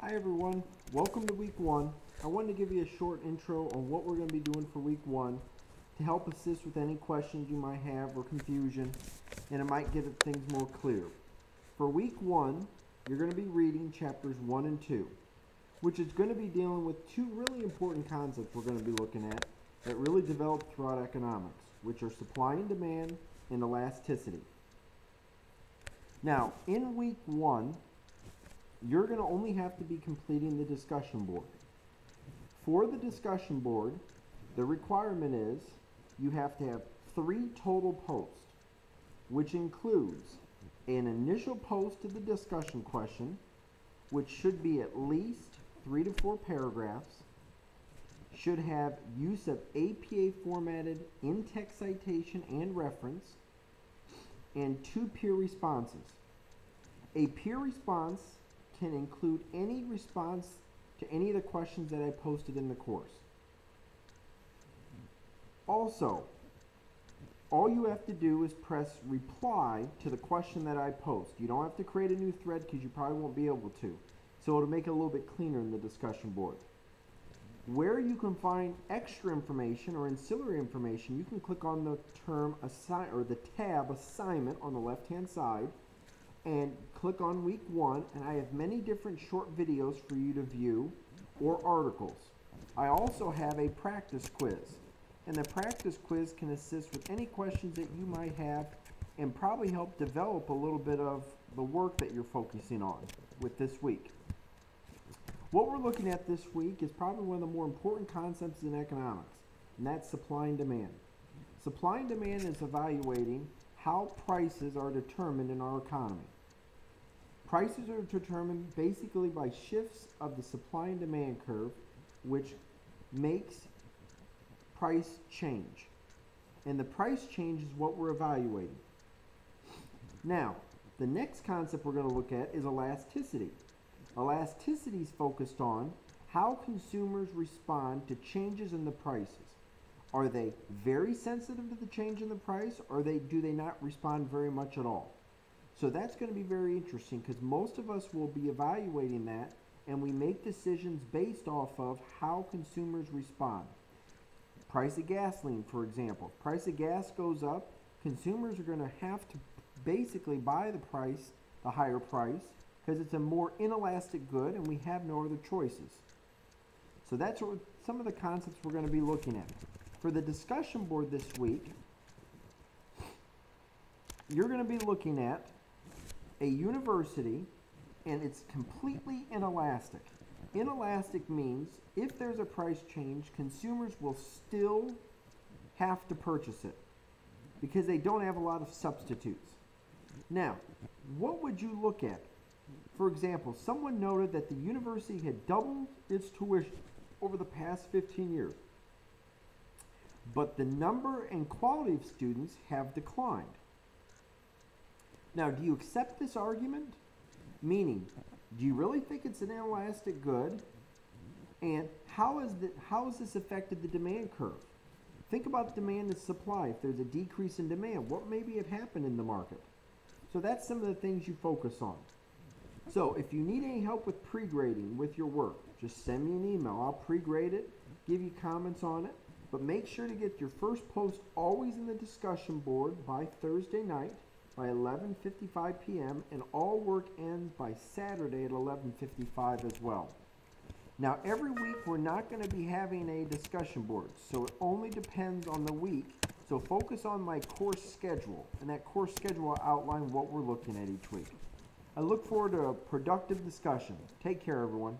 Hi everyone, welcome to week one. I wanted to give you a short intro on what we're going to be doing for week one to help assist with any questions you might have or confusion, and it might get things more clear. For week one, you're going to be reading chapters 1 and 2, which is going to be dealing with two really important concepts we're going to be looking at that really develop throughout economics, which are supply and demand and elasticity. Now, in week one, you're going to only have to be completing the discussion board. For the discussion board, the requirement is you have to have 3 total posts, which includes an initial post to the discussion question, which should be at least 3 to 4 paragraphs, should have use of APA formatted in-text citation and reference, and 2 peer responses. A peer response can include any response to any of the questions that I posted in the course. Also, all you have to do is press reply to the question that I post. You don't have to create a new thread because you probably won't be able to. So it'll make it a little bit cleaner in the discussion board. Where you can find extra information or ancillary information, you can click on the term assign or the tab assignment on the left hand side and click on week one, and I have many different short videos for you to view or articles. I also have a practice quiz, and the practice quiz can assist with any questions that you might have and probably help develop a little bit of the work that you're focusing on with this week. What we're looking at this week is probably one of the more important concepts in economics, and that's supply and demand. Supply and demand is evaluating how prices are determined in our economy. Prices are determined basically by shifts of the supply and demand curve, which makes price change. And the price change is what we're evaluating. Now, the next concept we're going to look at is elasticity. Elasticity is focused on how consumers respond to changes in the prices. Are they very sensitive to the change in the price, or do they not respond very much at all? So that's going to be very interesting because most of us will be evaluating that, and we make decisions based off of how consumers respond. Price of gasoline, for example. If price of gas goes up, consumers are going to have to basically buy the higher price, because it's a more inelastic good and we have no other choices. So that's some of the concepts we're going to be looking at. For the discussion board this week, you're going to be looking at a university, and it's completely inelastic. Inelastic means if there's a price change, consumers will still have to purchase it because they don't have a lot of substitutes. Now, what would you look at? For example, someone noted that the university had doubled its tuition over the past 15 years. But the number and quality of students have declined. Now, do you accept this argument? Meaning, do you really think it's an inelastic good? And how has this affected the demand curve? Think about demand and supply. If there's a decrease in demand, what maybe have happened in the market? So that's some of the things you focus on. So if you need any help with pre-grading with your work, just send me an email. I'll pre-grade it, give you comments on it. But make sure to get your first post always in the discussion board by Thursday night by 11:55 p.m. and all work ends by Saturday at 11:55 as well. Now, every week we're not going to be having a discussion board, so it only depends on the week. So focus on my course schedule, and that course schedule will outline what we're looking at each week. I look forward to a productive discussion. Take care, everyone.